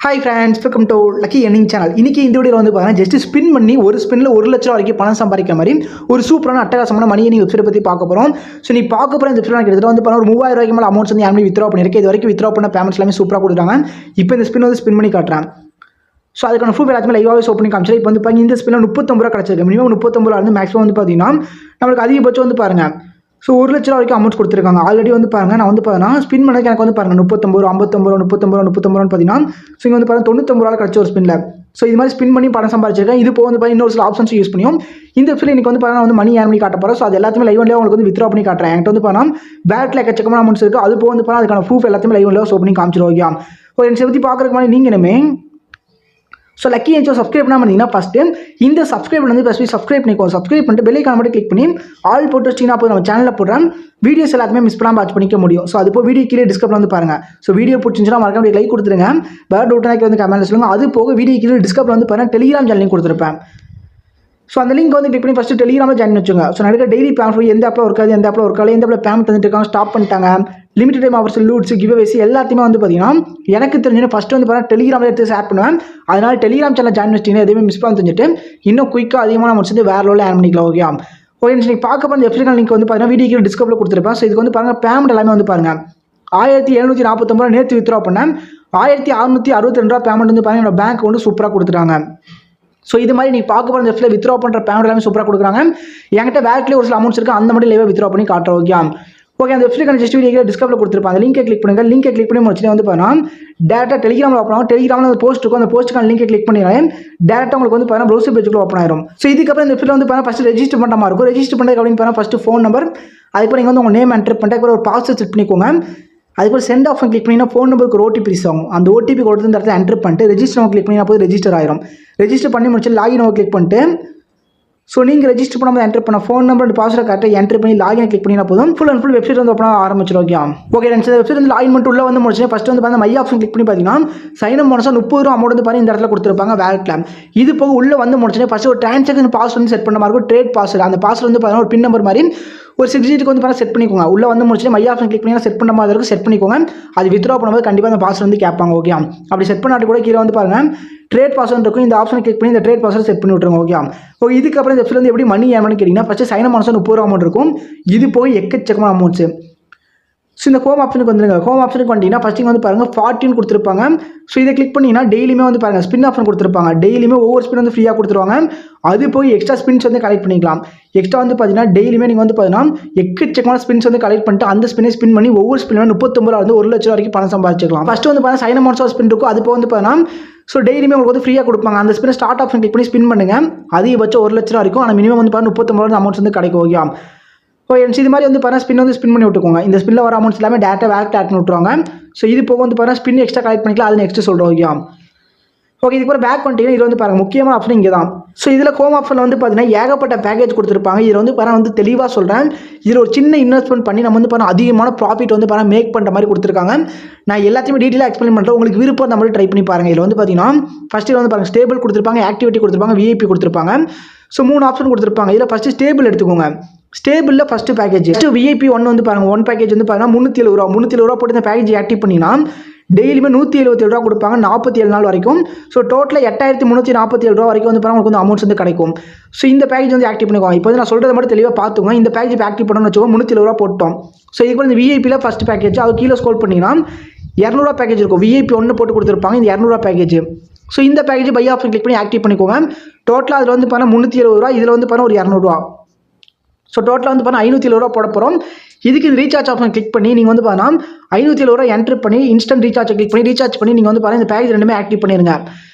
Hi friends, welcome to lucky earning channel. இன்றைக்கி இந்த வீடியோவில் வந்து பார்த்தீங்கன்னா ஜஸ்ட் ஸ்பின் பண்ணி ஒரு ஸ்பின்னில் 1 லட்சம் வரைக்கும் பணம் சம்பாதிக்கிற மாதிரி ஒரு சூப்பரான அட்டகாசமான மணி ஏர்னிங் வெப்சைட் பற்றி பார்க்க போகிறோம். ஸோ நீ பார்க்க போகிற இந்த வெப்சைட் கிட்டத்தட்ட வந்து பார்த்தா ஒரு 3000 ரூபாய்க்கு மேலே அமௌண்ட்ஸ் வந்து யாருமே வித்ரா பண்ணியிருக்கேன். இது வரைக்கும் வித்ரா பண்ண பேமெண்ட்ஸ் எல்லாமே சூப்பராக கொடுக்குறாங்க. இப்போ இந்த ஸ்பின் வந்து ஸ்பின் பண்ணி காட்டுறேன். ஸோ அதுக்கான ப்ரூஃப் எல்லாத்தையுமே லைவாகவே ஷோ பண்ணி காமிச்சு. இப்போ வந்து பாருங்க, இந்த ஸ்பின்னில் 39 ரூபா கிடச்சிருக்கு. மினிமம் 39 ரூபா வந்து மேக்ஸிமம் வந்து பார்த்தீங்கன்னா நம்மளுக்கு அதிகபட்சம் வந்து பாருங்கள். ஸோ 1 லட்ச ரூபா வரைக்கும் அமௌண்ட் கொடுத்துருக்காங்க. ஆல்ரெடி வந்து பாருங்கள், நான் வந்து பார்த்தீங்கன்னா ஸ்பின் பண்ணதுக்கு எனக்கு வந்து பாருங்கள் 39 ரூபா, 59 ரூபா, 39 ரூபா, 39 ரூபான்னு பார்த்தீங்கன்னா ஸோ இங்கே வந்து பாருங்கள் 99 ரூபா கிடச்ச ஒரு ஸ்பின்னில். ஸோ இது மாதிரி ஸ்பின் பண்ணி பணம் சம்பாதிச்சிருக்கேன். இது போக வந்து பார்த்தீங்கன்னா இன்னொரு சில ஆப்ஷன்ஸ் யூஸ் பண்ணியும் இந்த வெப்சைட் எனக்கு வந்து பார்த்தீங்கன்னா வந்து மணி ஏர்ன் பண்ணி காட்ட போகிறேன். ஸோ அது எல்லாத்தையுமே லைவ் ஒன்லேயே உங்களுக்கு வந்து வித்ரா பண்ணி காட்டுறேன். என்கிட்ட வந்து பார்த்தீங்கன்னா பேட்டில் எக்கச்சக்கமான அமௌண்ட்ஸ் இருக்குது. அது போக வந்து பார்த்தீங்கன்னா அதுக்கான ப்ரூஃப் எல்லாத்தையுமே லைவ் ஒன்லேயே ஷோ பண்ணி காமிச்சிருவோம். ஒரு என் பற்றி பார்க்குறதுக்கு மாதிரி நீங்கள் இனிமே ஸோ லக்கி என்ஜோ சப்ஸ்கிரைப் பண்ணாமல் இருந்தீங்கன்னா ஃபஸ்ட்டு இந்த சப்ஸ்கிரைப் வந்து ஃபஸ்ட்டு சப்ஸ்கிரைப் பண்ணிக்கோ. சப்ஸ்கிரைப் பண்ணிட்டு பெல் ஐகான் மட்டும் கிளிக் பண்ணி ஆல் போட்டு வச்சிங்கன்னா போய் நம்ம சேனலில் போடுறேன் வீடியோஸ் எல்லாத்தையுமே மிஸ் பண்ணாமல் வாட்ச் பண்ணிக்க முடியும். ஸோ அது போய் வீடியோ கீழே டிஸ்கிரிப்ஷனில் வந்து பாருங்கள். ஸோ வீடியோ பிடிச்சிருந்துச்சுன்னா மறக்காம லைக் கொடுத்துருங்க. வேறு டவுட்னாக்கி வந்து கமெண்ட்டில் சொல்லுங்கள். அது போக வீடியோ கீழே டிஸ்கிரிப்ஷனில் வந்து பாருங்கள் டெலிகிராம் சேனலையும் கொடுத்துருப்பேன். ஸோ அந்த லிங்க் வந்து கிளிக் பண்ணி ஃபஸ்ட்டு டெலிகிராமில் ஜாயின் வச்சுங்க. ஸோ நடக்க டெய்லி பேமெண்ட் எந்த ஆப்பில் ஒர்க்காது, எந்த ஆப்பில் ஒர்க்காது, எந்த ஆப்பில் பேமெண்ட் வந்துட்டு இருக்காங்க, ஸ்டாப் பண்ணிட்டாங்க, லிமிடெட் டைம் ஆஃபர்ஸ், லூட்ஸ், கிவ்அவேஸ் எல்லாத்தையுமே வந்து பார்த்தீங்கன்னா எனக்கு தெரிஞ்சு ஃபஸ்ட்டு வந்து பார்த்தீங்கன்னா டெலிகிராமில் எடுத்து ஷேர் பண்ணுவேன். அதனால் டெலிகிராம் சேனல் ஜாயின் வச்சிங்கன்னா எதுவுமே மிஸ் பண்ண தெரிஞ்சுட்டு இன்னும் குயிக்காக அதிகமான அமௌண்ட்ஸ் வந்து வேறு லெவலில் ஏர்ன் பண்ணிக்கலாம். ஓகே நீங்கள் பார்க்க போகிற வெப்சைட் லிங்க் வந்து பார்த்தீங்கன்னா வீடியோ கீழே டிஸ்கிரிப்ஷனில் கொடுத்துருப்பேன். ஸோ இதுக்கு வந்து பாருங்கள் பேமெண்ட் எல்லாமே வந்து பாருங்கள் 1749 ரூபா நேற்று வித்ரா பண்ணேன். 1662 ரூபா பேமெண்ட் வந்து பாருங்கள் என்னோட பேங்க் வந்து சூப்பராக கொடுத்துட்டாங்க. ஸோ இது மாதிரி நீங்கள் பார்க்க போகிற வெப்சைட்டில் வித்ரா பண்ணுற பேமெண்ட் எல்லாமே சூப்பராக கொடுக்குறாங்க. என்கிட்ட வேலட்லேயே ஒரு சில அமௌண்ட்ஸ் இருக்குது, அந்த மாதிரி லைவாக வித்ரா பண்ணி காட்டுறோம். ஓகே அந்த வெப்சைட் ஜஸ்ட் வீடியோ டிஸ்கிரிப்ஷனில் கொடுத்துருப்பாங்க. அந்த லிங்கை கிளிக் பண்ணுங்கள். லிங்கை கிளிக் பண்ணி முடிச்சுட்டு வந்து பார்த்தீங்கன்னா டேரெக்டாக டெலிகிராமில் ஓப்பன் ஆகும். டெலிகிராமில் அந்த போஸ்ட் இருக்கும். அந்த போஸ்ட்டுக்கான லிங்கை கிளிக் பண்ணிடுறேன். டேரெக்டாக உங்களுக்கு வந்து பார்த்தீங்கன்னா ப்ரௌசர் பேஜுக்குள்ள ஓப்பன் ஆயிரும். ஸோ இதுக்கப்புறம் இந்த வெப்சைட் வந்து பார்த்தீங்கன்னா ஃபஸ்ட்டு ரெஜிஸ்டர் பண்ணுற மாதிரி இருக்கும். ரெஜிஸ்டர் பண்ணுறது அப்படின்னு பார்த்தீங்கன்னா ஃபஸ்ட்டு ஃபோன் நம்பர், அதுக்கப்புறம் நீங்கள் வந்து உங்கள் நேம் என்டர் பண்ணிட்டு அதுக்கப்புறம் ஒரு பாஸ்வேர்ட் செட் பண்ணிக்கோங்க. அதுக்கப்புறம் சென்ட் ஆஃப் கிளிக் பண்ணிங்கன்னா ஃபோன் நம்பருக்கு ஒரு ஓடிபி ரிசீவ் ஆகும். அந்த ஓடிபி கொடுத்து இந்த இடத்துல என்டர் பண்ணிட்டு ரெஜிஸ்டர் கிளிக் பண்ணிங்கன்னா போது ரெஜிஸ்டர் ஆயிரும். ரெஜிஸ்டர் பண்ணி முடிச்சு லாகின் கிளிக் பண்ணிட்டு ஸோ நீங்கள் ரெஜிஸ்டர் பண்ணும்போது என்டர் பண்ண ஃபோன் நம்பர் அண்ட் பாஸ்வேர்ட் கரெக்டாக என்டர் பண்ணி லாகின் கிளிக் பண்ணினா போதும் ஃபுல் அண்ட் ஃபுல் வெப்சைட் வந்து ஓப்பன் ஆரம்பிச்சிடும். ஓகே இந்த வெப்சைட் வந்து லாகின் பண்ணிட்டு உள்ள வந்து முடிச்சு ஃபஸ்ட்டு வந்து பார்த்தீங்கன்னா மை ஆப்ஷன் கிளிக் பண்ணி பார்த்தீங்கன்னா சைன் அப் போனஸாக 30 ரூபா அமௌண்ட் வந்து பார்த்தீங்கன்னா இந்த இடத்துல கொடுத்துருப்பாங்க வேலட்ல. இது போக உள்ள வந்து முடிச்சு ஃபஸ்ட்டு ஒரு டிரான்சாக்ஷன் பாஸ்வேர்ட் வந்து செட் பண்ண மாதிரி இருக்கும். ட்ரேட் பாஸ்வேர்டு, அந்த பாஸ்வேர்ட் வந்து பார்த்தீங்கன்னா ஒரு பின் நம்பர் மாதிரி ஒரு 6 டிஜிட்டுக்கு வந்து பார்த்தா செட் பண்ணிக்கோங்க. உள்ள வந்து முடிச்சு மை ஆப்ஷன் கிளிக் பண்ணி செட் பண்ண மாதிரி இருக்கும். செட் பண்ணிக்கோங்க. அது வித்ரா பண்ணும்போது கண்டிப்பாக அந்த பாஸ்வேர்ட் வந்து கேட்பாங்க. ஓகே அப்படி செட் பண்ணாட்டு கூட கீழே வந்து பாருங்கள் ட்ரேட் பாஸ்வேர்ட் இருக்கும். இந்த ஆப்ஷனை கிளிக் பண்ணி இந்த ட்ரேட் பாஸ்வேர்ட் செட் பண்ணி விட்டுருங்க. ஓகே இதுக்கப்புறம் இந்த வெப்சைட் வந்து எப்படி மணி ஏர்ன் கேட்டிங்கன்னா ஃபஸ்ட்டு சைன் அப் போனஸாக 30 ரூபா அமௌண்ட் இருக்கும். இது போய் எக்கச்சக்கமான அமௌண்ட்ஸு. ஸோ இந்த ஹோம் ஆப்ஷனுக்கு வந்துருங்க. ஹோம் ஆப்ஷனுக்கு வந்துட்டீங்கன்னா ஃபஸ்ட்டு வந்து பாருங்கள் 14 கொடுத்துருப்பாங்க. ஸோ இதை கிளிக் பண்ணிங்கன்னா டெய்லியுமே வந்து பாருங்கள் ஸ்பின் ஆப்ஷன் கொடுத்துருப்பாங்க. டெய்லியுமே ஒவ்வொரு ஸ்பின் வந்து ஃப்ரீயாக கொடுத்துருவாங்க. அது போய் எக்ஸ்ட்ரா ஸ்பின்ஸ் வந்து கலெக்ட் பண்ணிக்கலாம். எக்ஸ்ட்ரா வந்து பார்த்தீங்கன்னா டெய்லியுமே நீங்கள் வந்து பார்த்தீங்கன்னா எக்கச்சக்கமான ஸ்பின்ஸ் வந்து கலெக்ட் பண்ணிட்டு அந்த ஸ்பின்னை ஸ்பின் பண்ணி ஒவ்வொரு ஸ்பின்னும் 39 ரூபா வந்து 1 லட்ச ரூபா வரைக்கும் பணம் சம்பாதிச்சிக்கலாம். ஃபஸ்ட்டு வந்து பார்த்தீங்கன்னா சைன் அப் போனஸ் ஸ்பின் இருக்கும். அது போக வந்து பார்த்தீங்கன்னா ஸோ டெய்லியுமே உங்களுக்கு வந்து ஃப்ரீயாக கொடுப்பாங்க. அந்த ஸ்பின் ஸ்டார்ட் ஆப்ஷன் கிளிக் பண்ணி ஸ்பின் பண்ணுங்கள். அதிகபட்சம் 1 லட்ச ரூபா வரைக்கும். ஆனால் மினிமம் வந்து பார்த்தீங்கன்னா 39 ரூபா அமௌண்ட்ஸ் வந்து கிடைக்கும். இது மாதிரி வந்து பார்த்தீங்கன்னா ஸ்பின் வந்து ஸ்பின் பண்ணி விட்டுக்கோங்க. இந்த ஸ்பின்னில் வர அமௌண்ட்ஸ் எல்லாமே டேரெக்டாக வேலட் ஆட் பண்ணி விட்டுருவாங்க. ஸோ இது போக வந்து பார்த்தீங்கன்னா ஸ்பின் எக்ஸ்ட்ரா கலெக்ட் பண்ணிக்கலாம். அது நெக்ஸ்ட் சொல்கிறோம். ஓகே இதுக்கு பேக் பண்ணிட்டீங்கன்னா இது வந்து பாருங்கள் முக்கியமான ஆப்ஷன் இங்கே தான். ஸோ இதில் ஹோம் ஆப்ஷனில் வந்து பார்த்தீங்கன்னா ஏகப்பட்ட பேக்கேஜ் கொடுத்துருப்பாங்க. இதில் வந்து பாருங்கள் வந்து தெளிவாக சொல்கிறேன். இதில் ஒரு சின்ன இன்வெஸ்ட்மெண்ட் பண்ணி நம்ம வந்து பாருங்கள் அதிகமான ப்ராஃபிட் வந்து பாருங்கள் மேக் பண்ணுற மாதிரி கொடுத்துருக்காங்க. நான் எல்லாத்தையுமே டீட்டெயிலாக எக்ஸ்பிளைன் பண்ணுறேன். உங்களுக்கு விருப்பம் அந்த மாதிரி ட்ரை பண்ணி பாருங்கள். இதில் வந்து பார்த்தீங்கன்னா ஃபஸ்ட்டு வந்து பாருங்கள் ஸ்டேபிள் கொடுத்துருப்பாங்க, ஆக்டிவிட்டி கொடுத்துருப்பாங்க, விஐபி கொடுத்துருப்பாங்க. ஸோ 3 ஆப்ஷன் கொடுத்துருப்பாங்க. இதில் ஃபஸ்ட்டு ஸ்டேபிள் எடுத்துக்கோங்க. ஸ்டேபிளில் ஃபஸ்ட்டு பேக்கேஜ் விஐபி 1 வந்து பாருங்கள் 1 பேக்கேஜ் வந்து பாருங்கள் 370 ரூபா போட்டு இந்த பேக்கேஜ் ஆக்டிவ் பண்ணிங்கன்னா டெய்லியுமே 177 ரூபா கொடுப்பாங்க 47 நாள் வரைக்கும். ஸோ டோட்டலாக 8347 ரூபா வரைக்கும் வந்து பாருங்கள் உங்களுக்கு வந்து அமௌண்ட்ஸ் வந்து கிடைக்கும். ஸோ இந்த பேக்கேஜ் வந்து ஆக்டிவ் பண்ணிக்கோங்க. இப்போ வந்து நான் சொல்கிறத மட்டும் தெளிவாக பார்த்துக்கோங்க. இந்த பேக்கேஜ் ஆக்டிவ் பண்ணணும்னு வச்சுக்கோங்க 370 ரூபா போட்டோம். ஸோ இதுக்கு வந்து விஐபியில் ஃபஸ்ட் பேக்கேஜ் அது கீழே ஸ்க்ரோல் பண்ணிங்கன்னா 200 ரூபா பேக்கேஜ் இருக்கும். விஐபி 1 போட்டு கொடுத்துருப்பாங்க. இந்த 200 ரூபா பேக்கேஜ். ஸோ இந்த பேக்கேஜ் பை ஆப்ஷன் கிளிக் பண்ணி ஆக்டிவ் பண்ணிக்கோங்க. டோட்டலாக அதில் வந்து பாருங்கள் 370 ரூபா, இதில் வந்து பாருங்கள் ஒரு 200 ரூபா. ஸோ டோட்டலாக வந்து பார்த்தீங்கன்னா 570 ரூபா போட போகிறோம். இதுக்கு இந்த ரீசார்ஜ் ஆப்ஷன் கிளிக் பண்ணி நீங்கள் வந்து பார்த்தீங்கன்னா 570 ரூபா என்ட்ரு பண்ணி இன்ஸ்டன்ட் ரீசார்ஜ் கிளிக் பண்ணி ரீசார்ஜ் பண்ணி நீங்கள் வந்து பாருங்கள் இந்த பேக்கேஜ் ரெண்டுமே ஆக்டிவ் பண்ணிடுங்க.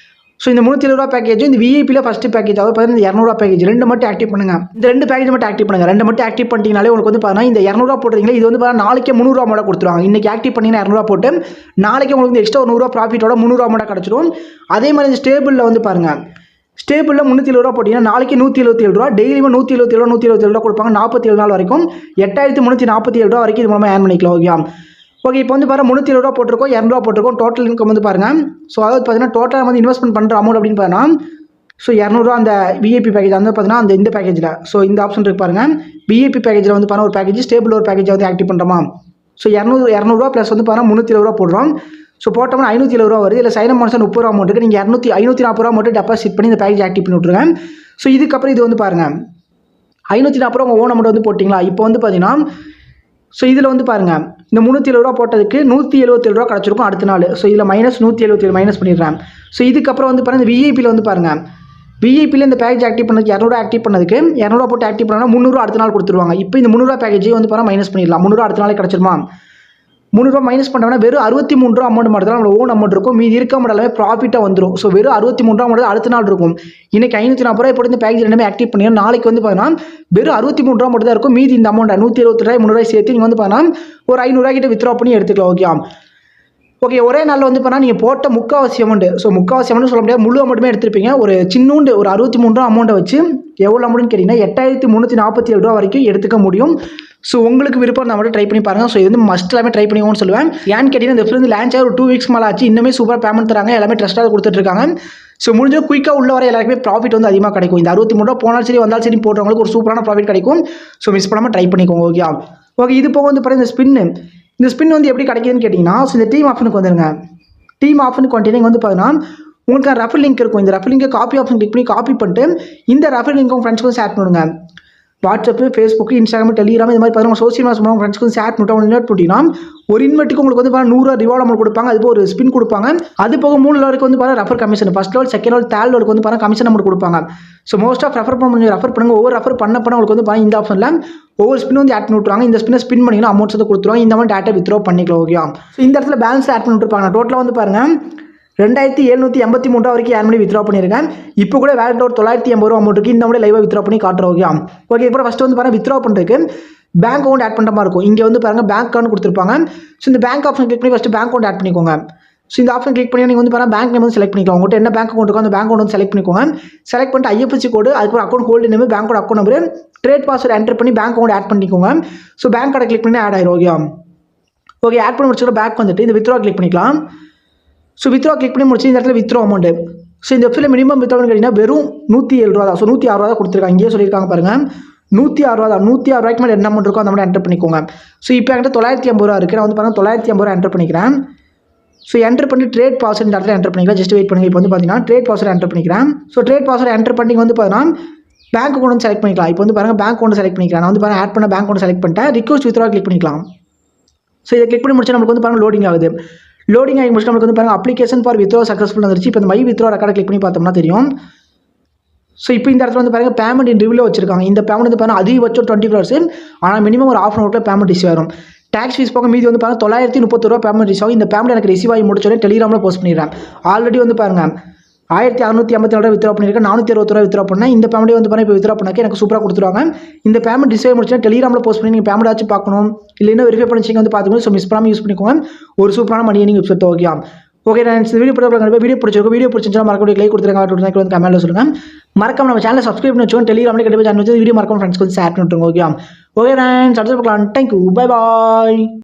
ஸோ இந்த 370 ரூபா பேக்கேஜ் இந்த விஐபியில் ஃபஸ்ட்டு பேக்கேஜ் அதாவது பார்த்தீங்கன்னா இந்த 200 ரூபா பேக்கேஜ் ரெண்டு மட்டும் ஆக்டிவ் பண்ணுங்கள். இந்த 2 பேக்கேஜ் மட்டும் ஆக்டிவ் பண்ணுங்கள். 2 மட்டும் ஆக்டிவ் பண்ணிட்டீங்கனாலே உங்களுக்கு வந்து பார்த்தீங்கன்னா இந்த 200 ரூபா போட்டுறீங்களா இது வந்து பார்த்தீங்கன்னா நாளைக்கு 300 ரூபா மட்டும் கொடுத்துருவாங்க. இன்றைக்கி ஆக்டிவ் பண்ணிங்கன்னா 200 ரூபா போட்டு நாளைக்கு உங்களுக்கு எக்ஸ்ட்ரா 100 ரூபா ப்ராஃபிட்டோட 300 ரூபா மட்டும் கிடச்சிடும். அதே மாதிரி இந்த ஸ்டேபிளில் வந்து பாருங்கள் ஸ்டேபிளில் 370 ரூபா போட்டிங்கன்னா நாளைக்கு 177 ரூபா டெய்லியுமே 177 ரூபா கொடுப்பாங்க 47 நாள் வரைக்கும் 8347 ரூபா வரைக்கும் இது மூலமாக ஏர்ன் பண்ணிக்கலாம். ஓகே இப்போ வந்து பாருங்கள் 370 ரூபா போட்டிருக்கோம் 200 ரூபா போட்டிருக்கோம். டோட்டல் இன்கம் வந்து பாருங்கள். ஸோ அதாவது பார்த்தீங்கன்னா டோட்டலாக வந்து இன்வெஸ்ட்மெண்ட் பண்ணுற அமௌண்ட் அப்படின்னு பார்த்தீங்கன்னா ஸோ 200 ரூபா அந்த விஐபி பேக்கேஜ் வந்து பார்த்தீங்கன்னா இந்த பேக்கேஜில் ஸோ இந்த ஆப்ஷன் இருக்கு பாருங்கள். விஐபி பேக்கேஜில் வந்து பாருங்கள் ஒரு பேக்கேஜ் ஸ்டேபிள் ஒரு பேக்கேஜ் வந்து ஆக்டிவ் பண்ணுறோமா. ஸோ 200 ரூபா ப்ளஸ் வந்து பாருங்கள் 370 ரூபா போடுறோம். ஸோ போட்டோம்னா 570 ரூபா வருது. இல்லை சைன் அப் பண்ணால் 30 ரூபா அமௌண்ட்டுக்கு நீங்கள் 540 ரூபா மட்டும் டெபாசிட் பண்ணி இந்த பேக்கேஜ் ஆக்டிவ் பண்ணி விட்ருங்க. ஸோ இதுக்கப்புறம் இது வந்து பாருங்கள் 540 ரூபா உங்கள் ஓன் அமௌண்ட் வந்து போட்டிங்களா, இப்போ வந்து பார்த்தீங்கன்னா ஸோ இதில் வந்து பாருங்கள் இந்த 370 ரூபா போட்டதுக்கு 177 ரூபா கிடச்சிருக்கும் அடுத்த நாள். ஸோ இதில் -177 மைனஸ் பண்ணிடுறேன். ஸோ இதுக்கப்புறம் வந்து பாருங்கள் இந்த விஐபியில் வந்து பாருங்கள் விஐபியில் இந்த பேக்கேஜ் ஆக்டிவ் பண்ணதுக்கு 200 ஆக்டிவ் பண்ணதுக்கு 200 போட்டு ஆக்டிவ் பண்ணால் 300 அடுத்த நாள் கொடுத்துருவாங்க. இப்போ இந்த 300 பேக்கேஜே வந்து பாருங்கள் மைனஸ் பண்ணிடலாம். 300 அடுத்த நாளே கிடச்சிருமா. 300 மைனஸ் பண்ணோம்னா வெறும் 63 ரூபா அமௌண்ட் மட்டும் தான் நம்மளோட ஓன் அமௌண்ட் இருக்கும். மீதி இருக்க மட்டும் ப்ராஃபிட்டாக வந்துடும். ஸோ வெறும் 63 ரூபா மட்டும் அடுத்த நாள் இருக்கும். இன்னைக்கு 540 ரூபாய் போட்டு இந்த பேக்கேஜ் ரெண்டுமே ஆக்டிவ் பண்ணி நாளைக்கு வந்து பார்த்தீங்கன்னா வெறும் 63 ரூபா மட்டும் தான் இருக்கும். மீதி இந்த அமௌண்ட் 170 ரூபாய் 300 ரூபாய் சேர்த்து நீங்கள் வந்து பார்த்தீங்கன்னா ஒரு 500 ரூபாய் கிட்ட வித்ரா பண்ணி எடுத்துக்கலாம். ஓகே ஒரே நாளில் வந்து பார்த்தா நீங்கள் போட்ட முக்கால்வாசி அமௌண்ட், ஸோ முக்கால்வாசி அமௌண்ட் சொல்ல முடியாது, முழு அமௌண்ட்டுமே எடுத்துருப்பீங்க. ஒரு சின்னூண்டு ஒரு 63 ரூபா அமௌண்ட்டை வச்சு எவ்வளோ அமௌண்ட்னு கேட்டிங்கன்னா 8347 ரூபா வரைக்கும் எடுத்துக்க முடியும். ஸோ உங்களுக்கு விருப்பம் நான் மட்டும் ட்ரை பண்ணி பாருங்கள். ஸோ இது வந்து மஸ்ட் எல்லாமே ட்ரை பண்ணிக்கோன்னு சொல்லுவேன். ஏன்னு கேட்டிங்கன்னா இந்த ஃபிலிம் லான்ச் ஆகி ஒரு 2 வீக்ஸ் மேலே ஆச்சு. இன்னுமே சூப்பராக பேமெண்ட் தராங்க, எல்லாமே ட்ரஸ்ட்டாக கொடுத்துட்ருக்காங்க. ஸோ முடிஞ்ச குயிக்காக உள்ள வர எல்லாருக்குமே ப்ராஃபிட் வந்து அதிகமாக கிடைக்கும். இந்த 63 ரூபா போனாலும் சரி வந்தாலும் சரி போடுறவங்களுக்கு ஒரு சூப்பரான ப்ராஃபிட் கிடைக்கும். ஸோ மிஸ் பண்ணாமல் ட்ரை பண்ணிக்கோங்க. ஓகே இது போக வந்து பார்த்தீங்கன்னா இந்த ஸ்பின் வந்து எப்படி கிடைக்குதுன்னு கேட்டிங்கன்னா ஸோ இந்த டீம் ஆப்ஷனுக்கு வந்துருங்க. டீம் ஆப்ஷனுக்கு வந்துட்டு வந்து பார்த்தீங்கன்னா உங்களுக்கு ரெஃபர் லிங்க் இருக்கும். இந்த ரெஃபர் லிங்கை காப்பி ஆப்ஷன் கிளிக் பண்ணி காப்பி பண்ணிட்டு இந்த ரெஃபர் லிங்க் உங்கள் ஃப்ரெண்ட்ஸ்க்கு ஷேர் பண்ணுங்க. வாட்ஸ்அப்பு, ஃபேஸ்புக், இன்ஸ்டாகிராம், டெலிகிராம் இது மாதிரி பார்த்தீங்கன்னா சோசியல் மீடியா உங்கள் ஃப்ரெண்ட்ஸ்க்கு ஷேர் பண்ணிட்டு அவங்க இன்வைட் பண்ணிட்டீங்கன்னா ஒரு இன்வெர்ட்டுக்கு உங்களுக்கு வந்து 100 ரிவார்ட் அமௌண்ட் கொடுப்பாங்க. அது போக ஒரு ஸ்பின் கொடுப்பாங்க. அது போக 3 லெவலுக்கு வந்து பார்த்தா refer commission, first level, second level, third லெவலுக்கு வந்து பார்த்தா கமிஷன் அமௌண்ட் கொடுப்பாங்க. ஸோ மோஸ்ட் ஆஃப் ரெஃபர் பண்ணுங்க. ஒவ்வொரு ரெஃபர் பண்ண உங்களுக்கு வந்து பார்த்தா இந்த ஆப்ஷனில் ஒவ்வொரு ஸ்பின் வந்து ஆட் பண்ணி விட்ருவாங்க. இந்த ஸ்பின்னை ஸ்பின் பண்ணிங்கன்னா அமௌண்ட்ஸ் வந்து கொடுத்துருவாங்க. இந்த மாதிரி டேட்டா வித்ரா பண்ணிக்கலாம். ஸோ இந்த இடத்துல பேலன்ஸ் ஆட் பண்ணி விட்டுருப்பாங்க. டோட்டலாக வந்து பாருங்கள் 2783 ரூபா வரைக்கும் ஏன் வித்ரா பண்ணியிருக்கேன். இப்போ கூட வேலட் ஒரு 980 ரூபா அமௌண்ட்டுக்கு இந்த மாதிரி லைவாக வித்ரா பண்ணி காட்டுறோம். ஓகே இப்போ ஃபஸ்ட்டு வந்து பாருங்கள் வித்ரா பண்ணுறதுக்கு பேங்க் அக்கௌண்ட் ஆட் பண்ணுற மாதிரி இருக்கும். இங்கே வந்து பாருங்கள் பேங்க் அக்கௌண்ட் கொடுத்துருப்பாங்க. ஸோ இந்த பேங்க் ஆப்ஷன் கிளிக் பண்ணி ஃபஸ்ட்டு பேங்க் அக்கௌண்ட் ஆட் பண்ணிக்கோங்க. ஸோ இந்த ஆப்ஷன் கிளிக் பண்ணி நீங்கள் வந்து பாருங்கள் பேங்க் நேம் வந்து செலக்ட் பண்ணிக்கலாம். உங்கள்கிட்ட என்ன பேங்க் அக்கௌண்ட் இருக்கோ அந்த பேங்க் அக்கௌண்ட் வந்து செலக்ட் பண்ணிக்கோங்க. செலக்ட் பண்ணிட்டு ஐஎஃப்எஸ்சி கோடு, அதுக்கப்புறம் அக்கௌண்ட் ஹோல்டு நேம், பேங்கோட account number, trade password enter பண்ணி பேங்க் அக்கௌண்ட் ஆட் பண்ணிக்கோங்க. ஸோ பேங்க் கார்டை கிளிக் பண்ணி ஆட் ஆயிரும். ஓகே ஆட் பண்ணி முடிச்சுட்டு பேக் வந்துட்டு இந்த வித்ரா கிளிக் பண்ணிக்கலாம். ஸோ வித்ரா கிளிக் பண்ணி முடிச்சு இந்த இடத்துல வித்ரா அமௌண்ட். ஸோ இந்த இடத்துல மினிமம் வித்ரான்னு கேட்டிங்கன்னா வெறும் 107 ரூபா தான். ஸோ 106 ரூபா தான் கொடுத்துருக்காங்க. இங்கேயே சொல்லியிருக்காங்க பாருங்கள் 106 ரூபா தான். 106 ரூபாய்க்கு மேலே என்ன அமௌண்ட் இருக்கோ அந்த மாதிரி என்டர் பண்ணிக்கோங்க. ஸோ இப்போ என்கிட்ட 980 ரூபா இருக்குது. நான் வந்து பாருங்கள் 980 ரூபா என்டர் பண்ணிக்கிறேன். ஸோ என்டர் பண்ணி ட்ரேட் பாஸ்வேர்டு இந்த இடத்துல என்டர் பண்ணிக்கலாம். ஜஸ்ட் வெயிட் பண்ணுங்கள். இப்போ வந்து பார்த்தீங்கன்னா ட்ரேட் பாஸ்வேர்டு என்டர் பண்ணிக்கிறேன். ஸோ ட்ரேட் பாஸ்வேர்டு என்டர் பண்ணி வந்து பார்த்தீங்கன்னா பேங்க் அக்கௌண்ட் வந்து செலக்ட் பண்ணிக்கலாம். இப்போ வந்து பாருங்கள் பேங்க் அக்கௌண்ட் செலக்ட் பண்ணிக்கலாம். நான் வந்து பாருங்கள் ஆட் பண்ண பேங்க் அக்கௌண்ட் செலக்ட் பண்ணிட்டேன். ரிக்வஸ்ட் வித்ரா கிளிக் பண்ணிக்கலாம். ஸோ இதை கிளிக் பண்ணி முடிச்சு நம்மளுக்கு வந்து பாருங்கள் லோடிங் ஆகுது. லோடிங் ஆகி முடிச்சு நம்மளுக்கு வந்து பாருங்கள் அப்ளிகேஷன் ஃபார் வித்ரா சக்ஸஸ்ஃபுல் வந்துருச்சு. இப்போ இந்த மை வித்ரா ரெக்கார்டை கிளிக் பண்ணி பார்த்தோம்னா தெரியும். ஸோ இப்போ இந்த இடத்துல வந்து பாருங்கள் பேமெண்ட் இன் ரிவ்யூவில் வச்சிருக்காங்க. இந்த பேமெண்ட் வந்து பாருங்கள் அதிகபட்சம் 20%, ஆனால் மினிமம் ஒரு 1/2 hour பேமெண்ட் ரிசீவ் ஆகும். டேக்ஸ் ஃபீஸ் போக மீதி வந்து பாருங்கள் 930 ரூபா பேமெண்ட் ரிசீவ் ஆகும். இந்த பேமெண்ட் எனக்கு ரிசீவ் ஆகி முடிச்சோடனே டெலிகிராமில் போஸ்ட் பண்ணிடுறேன். ஆல்ரெடி வந்து பாருங்கள் 1654 ரூபா வித்ரா பண்ணியிருக்கேன். 460 ரூபா வித்ரா பண்ணேன். இந்த பேமெண்ட் வந்து பாருங்கள் இப்போ வித்ரா பண்ணாக்க எனக்கு சூப்பராக கொடுத்துருவாங்க. இந்த பேமெண்ட் ரிசீவ் முடிச்சுன்னா டெலிகிராமில் போஸ்ட் பண்ணி நீங்கள் பேமெண்ட் ஆச்சு பார்க்கணும், இல்லைன்னா வெரிஃபை பண்ணிச்சிங்க வந்து பார்த்துக்கணும். ஸோ மிஸ் பண்ணாமல் யூஸ் பண்ணிக்கோங்க. ஒரு சூப்பரான மணி நீங்கள் வெப்சைட் ஓகே நான் இந்த வீடியோ பிடிச்சிருக்கோம். வீடியோ பிடிச்சிருந்தா மறக்காம லைக் கொடுத்துருங்க. வந்து கமெண்ட்ல சொல்லுங்கள். மறக்காம நம்ம சேனலை சப்ஸ்கிரைப் பண்ணி வச்சுக்கோங்க. டெலிகிராமில் கண்டிப்பாக சேனல் வச்சு வீடியோ மறக்காம ஃப்ரெண்ட்ஸ்க்கு வந்து ஷேர் பண்ணிட்டுருங்க. ஓகே ஃப்ரெண்ட்ஸ் அடுத்து பார்க்கலாம். Thank you, bye bye.